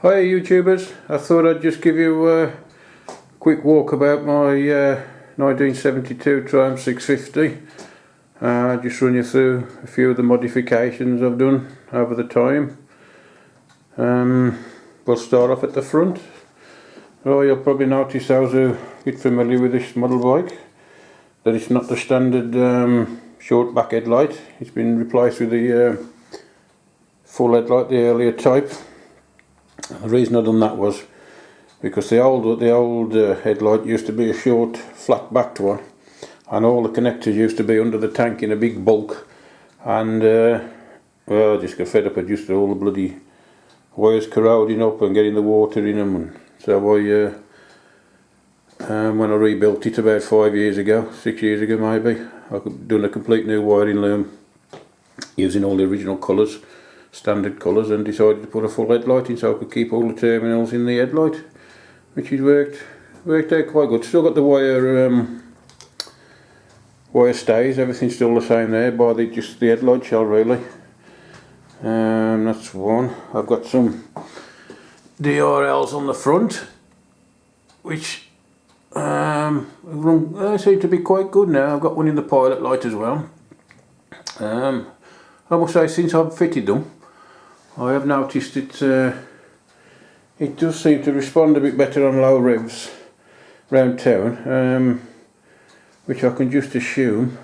Hi YouTubers, I thought I'd just give you a quick walk about my 1972 Triumph 650. Just run you through a few of the modifications I've done over the time. We'll start off at the front. Oh, you'll probably notice those who get familiar with this model bike that it's not the standard short back headlight. It's been replaced with the full headlight, the earlier type. The reason I done that was because the old headlight used to be a short, flat-backed one, and all the connectors used to be under the tank in a big bulk. And well, I just got fed up with just all the bloody wires corroding up and getting the water in them. And so when I rebuilt it about 5 years ago, 6 years ago maybe, I could done a complete new wiring loom using all the original colours, standard colours, and decided to put a full headlight in so I could keep all the terminals in the headlight, which has worked out quite good. Still got the wire stays, everything's still the same there, by just the headlight shell really. That's one. I've got some DRLs on the front, which they seem to be quite good now. I've got one in the pilot light as well. I must say, since I've fitted them, I have noticed it does seem to respond a bit better on low revs round town, which I can just assume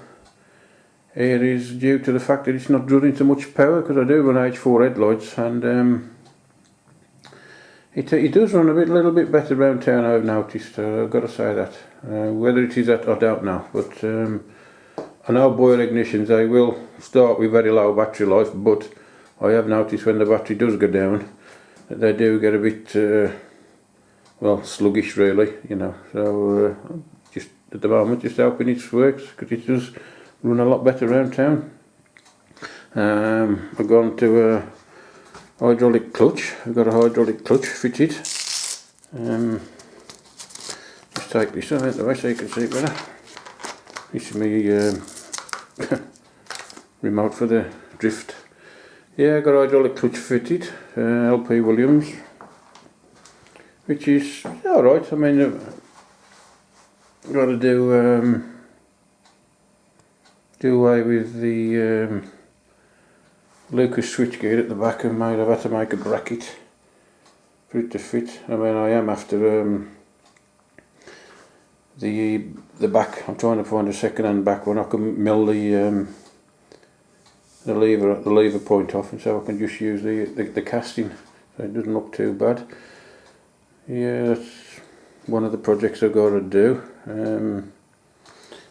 it is due to the fact that it's not drawing too much power, because I do run H4 headlights, and it does run a little bit better round town, I've noticed. I've got to say that. Whether it is that, I don't know, but I know boiler ignitions, they will start with very low battery life, but I have noticed when the battery does go down that they do get a bit well, sluggish really, you know. So just at the moment just hoping it works, because it does run a lot better around town. I've gone to a hydraulic clutch. I've got a hydraulic clutch fitted. Just take this out of the way so you can see it better. This is me remote for the drift. Yeah, I got hydraulic clutch fitted, LP Williams, which is alright. I mean, I've got to do away with the Lucas switchgear at the back, and I've had to make a bracket for it to fit. I mean, I am after the back. I'm trying to find a second-hand back one I can mill the lever point off, and so I can just use the casting, so it doesn't look too bad. Yeah, that's one of the projects I've got to do.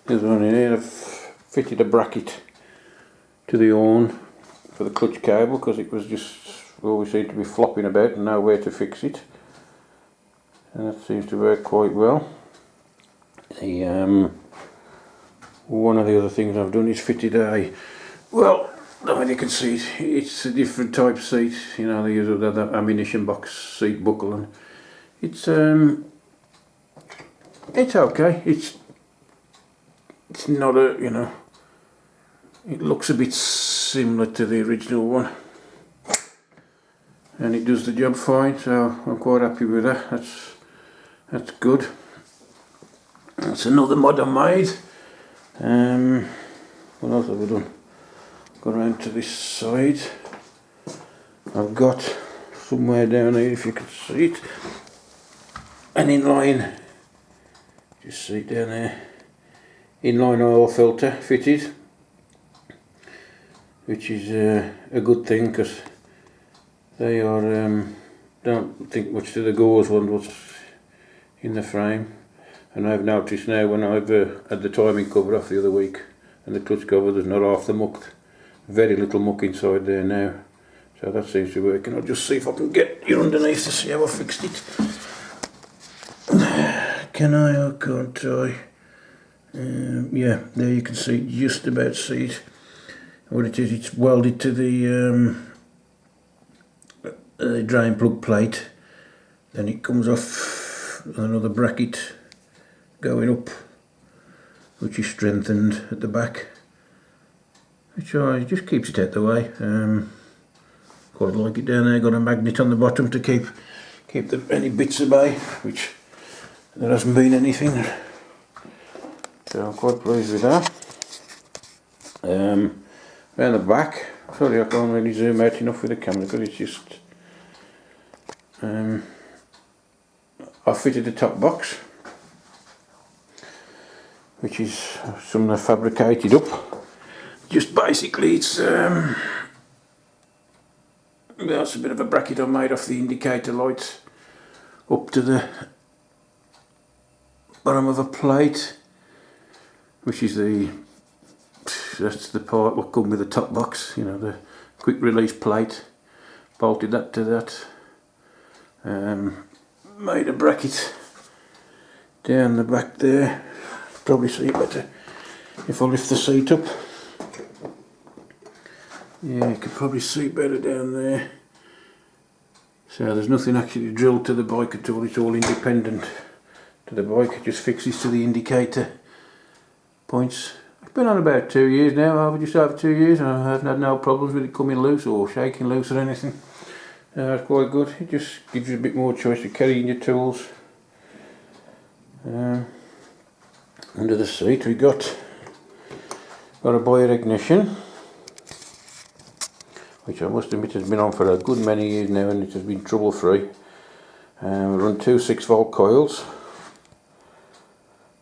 There's one in here. I've fitted a bracket to the horn for the clutch cable, because it was just always seemed to be flopping about and nowhere to fix it, and that seems to work quite well. One of the other things I've done is fitted a, well, I mean, you can see it's a different type seat, you know, they use the ammunition box seat buckle, and it's okay. It's not a, you know, it looks a bit similar to the original one, and it does the job fine, so I'm quite happy with that. That's good. That's another mod I made. What else have I done? Go around to this side. I've got somewhere down here, if you can see it, an inline, just see it down there, inline oil filter fitted, which is a good thing, because they are, don't think much to the gauze one what's in the frame. And I've noticed now, when I've had the timing cover off the other week and the clutch cover, there's not half the muck, very little muck inside there now, so that seems to work. And I'll just see if I can get you underneath to see how I fixed it. Can I or can't I? Yeah, there you can see, just about see it. What it is, it's welded to the drain plug plate, then it comes off another bracket going up, which is strengthened at the back, which just keeps it out the way. Quite like it down there. Got a magnet on the bottom to keep any bits away, which there hasn't been anything. So I'm quite pleased with that. Around the back, sorry I can't really zoom out enough with the camera because it's just I fitted the top box, which is some fabricated up. Just basically it's well, it's a bit of a bracket I made off the indicator lights up to the bottom of a plate, which is that's the part what comes with the top box, you know, the quick release plate. Bolted that to that. Made a bracket down the back there. Probably see it better if I lift the seat up. Yeah, you can probably see better down there. So there's nothing actually drilled to the bike at all, it's all independent to the bike. It just fixes to the indicator points. It's been on about 2 years now, just over 2 years, and I haven't had no problems with it coming loose or shaking loose or anything. It's quite good. It just gives you a bit more choice to carry in your tools. Under the seat we got a Boyer ignition, which I must admit has been on for a good many years now, and it has been trouble free. We run two 6-volt coils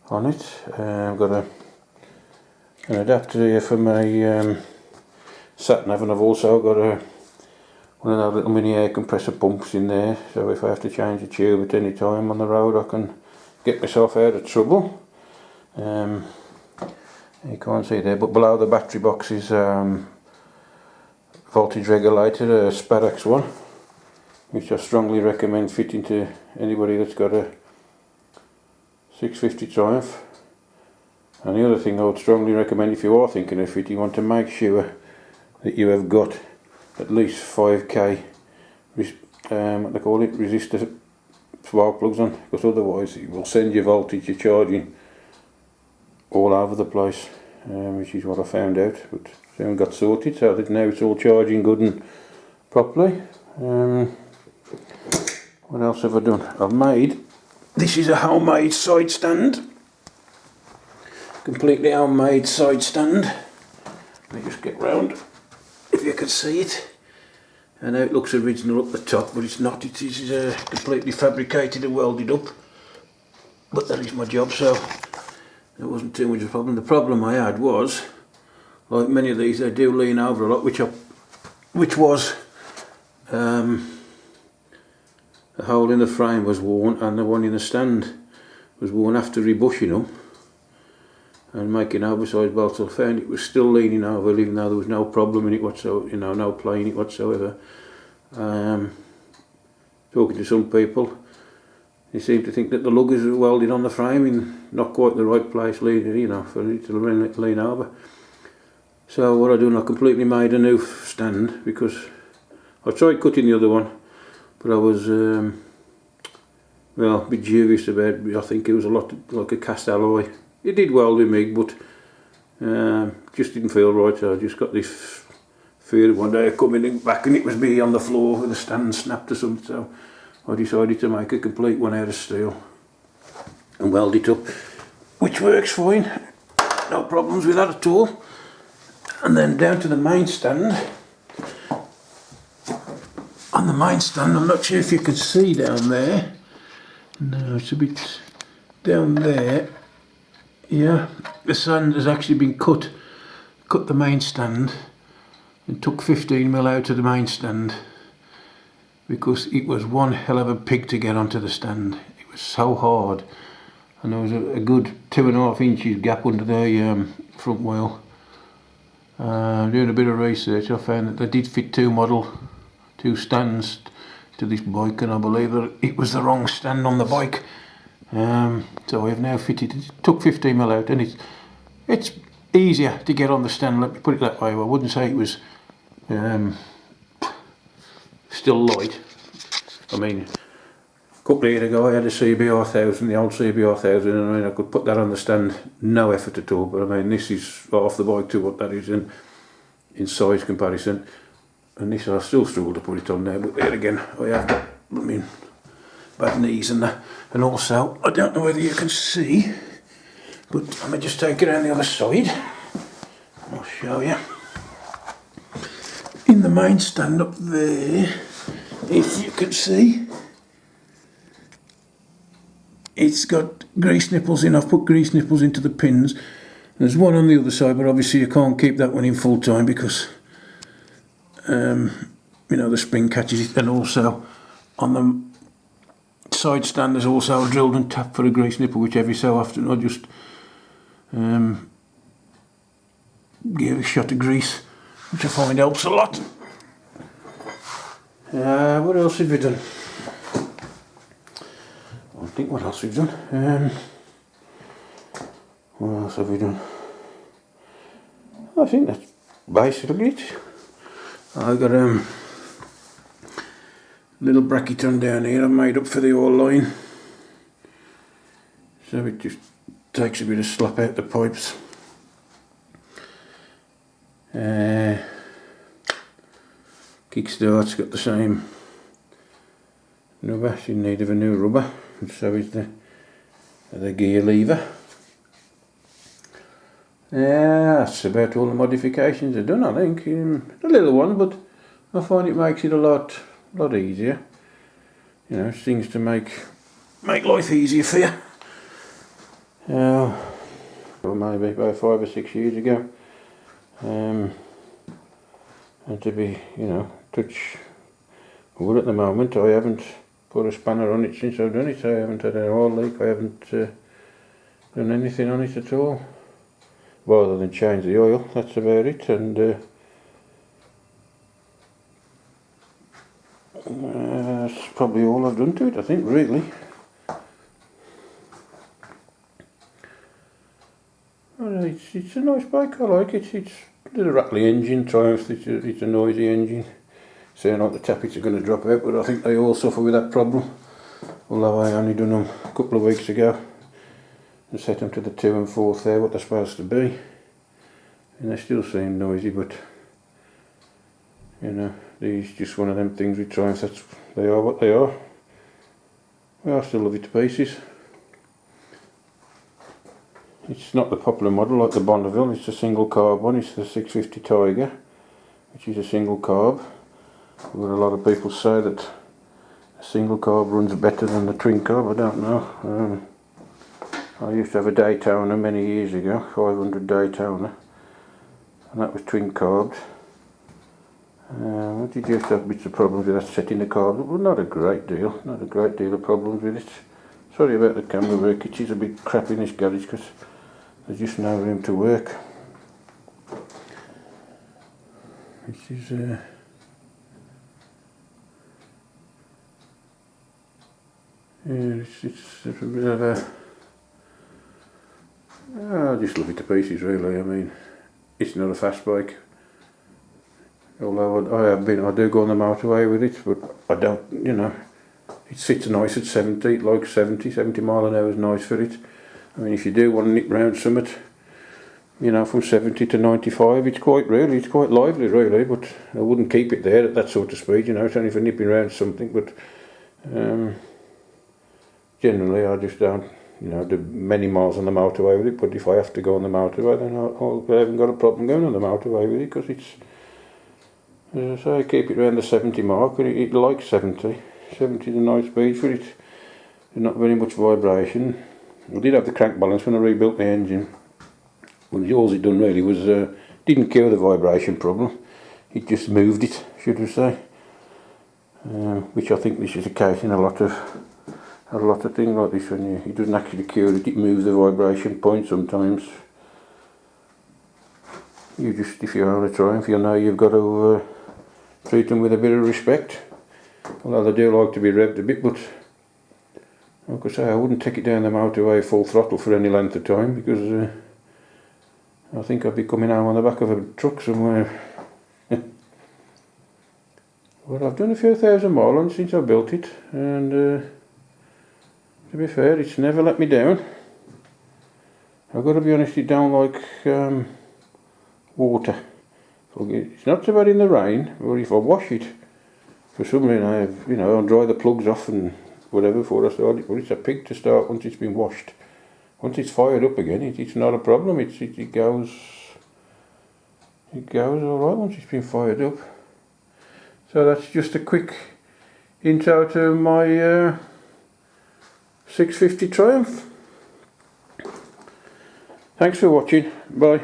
on it. I've got an adapter here for my sat nav, and I've also got one of those little mini air compressor pumps in there, so if I have to change the tube at any time on the road I can get myself out of trouble. You can't see there, but below the battery box is voltage regulator, a Spadax one, which I strongly recommend fitting to anybody that's got a 650 Triumph. And the other thing I would strongly recommend, if you are thinking of fitting, you want to make sure that you have got at least 5k what they call it, resistor spark plugs on, because otherwise it will send your voltage, your charging all over the place, which is what I found out, but soon got sorted, so that now it's all charging good and properly. What else have I done? I've made, this is a homemade side stand, completely homemade side stand. Let me just get round if you can see it. I know it looks original up the top, but it's not. It is completely fabricated and welded up. But that is my job, so it wasn't too much of a problem. The problem I had was, like many of these, they do lean over a lot, which was the hole in the frame was worn, and the one in the stand was worn after rebushing them and making oversized bolts. I found it was still leaning over, even though there was no problem in it whatsoever, you know, no play in it whatsoever. Talking to some people, they seem to think that the luggers are welded on the frame in not quite the right place, you know, for it to lean over. So what I done, I completely made a new stand, because I tried cutting the other one, but I was well, a bit dubious about it. I think it was a lot like a cast alloy. It did weld with me, but just didn't feel right, so I just got this fear one day of coming back and it was me on the floor with the stand snapped or something, so I decided to make a complete one out of steel and weld it up, which works fine, no problems with that at all. And then down to the main stand. On the main stand, I'm not sure if you can see down there, no, it's a bit down there. Yeah, the stand has actually been cut the main stand, and took 15mm out of the main stand, because it was one hell of a pig to get onto the stand. It was so hard, and there was a good 2.5 inches gap under the front wheel. Doing a bit of research, I found that they did fit two stands to this bike, and I believe that it was the wrong stand on the bike. So I've now fitted it. Took 15mm out, and it's easier to get on the stand, let me put it that way. I wouldn't say it was still light. I mean, a couple of years ago I had a CBR 1000, the old CBR 1000, and I mean I could put that on the stand, no effort at all, but I mean this is half the bike to what that is in size comparison. and this I still struggle to put it on there, but there again I have got, I mean, bad knees and that, and also I don't know whether you can see, but let me just take it around the other side. I'll show you. In the main stand up there, if you can see, it's got grease nipples in. I've put grease nipples into the pins. There's one on the other side, but obviously you can't keep that one in full time because you know, the spring catches it. And also on the side stand there's also a drilled and tapped for a grease nipple, which every so often I just give a shot of grease, which I find helps a lot. What else have we done? I think what else we've done. What else have we done? I think that's basically it. I've got a little bracket on down here I've made up for the oil line, so it just takes a bit of slap out the pipes. Kickstart's got the same rubber, in need of a new rubber, and so is the gear lever. That's about all the modifications I've done, I think. A little one, but I find it makes it a lot easier. You know, things to make life easier for you. Well, maybe about 5 or 6 years ago. And to be, you know, touch wood at the moment, I haven't put a spanner on it since I've done it. I haven't had an oil leak, I haven't done anything on it at all. Rather than change the oil, that's about it. And that's probably all I've done to it, I think, really. It's a nice bike, I like it. It's a little rattly engine, Triumph, it's a noisy engine. Saying like the tappets are going to drop out, but I think they all suffer with that problem. Although I only done them a couple of weeks ago and set them to the 2 and 4th there, what they're supposed to be. And they still seem noisy, but you know, these just one of them things with Triumphs, they are what they are. Well, I still love it to pieces. It's not the popular model like the Bonneville, it's a single carb one, it's the 650 Tiger, which is a single carb. But a lot of people say that a single carb runs better than the twin carb. I don't know. I used to have a Daytona many years ago, 500 Daytona, and that was twin carbed. I did used to have bits of problems with that setting the carb up, but not a great deal of problems with it. Sorry about the camera work, it is a bit crap in this garage because there's just no room to work. This is yeah, it's a bit of a... I just love it to pieces, really. I mean, it's not a fast bike. Although I do go on the motorway with it, but I don't, you know, it sits nice at 70, like 70 mile an hour is nice for it. I mean, if you do want to nip round summit, you know, from 70 to 95, it's quite lively, really, but I wouldn't keep it there at that sort of speed, you know, it's only for nipping round something, but generally I just don't, you know, do many miles on the motorway with it, but if I have to go on the motorway, then I haven't got a problem going on the motorway with it, because it's, so I keep it around the 70 mark, and it likes 70 is a nice speed for it. There's not very much vibration. I did have the crank balance when I rebuilt the engine. Well, all it done really was, didn't cure the vibration problem, it just moved it, should we say. Which I think this is the case in a lot of things like this. When it doesn't actually cure it, it moves the vibration point sometimes. You just, if you're on a Triumph, you know you've got to treat them with a bit of respect. Although they do like to be revved a bit, but like I say, I wouldn't take it down the motorway full throttle for any length of time, because I think I'd be coming home on the back of a truck somewhere. Well, I've done a few thousand miles since I built it, and to be fair, it's never let me down. I've got to be honest, it don't like water Okay, it's not so bad in the rain, but if I wash it, for some reason I have, I'll dry the plugs off and whatever before I start it, but it's a pig to start once it's been washed. Once it's fired up again, it's not a problem. It goes alright once it's been fired up. So that's just a quick intro to my 650 Triumph. Thanks for watching. Bye.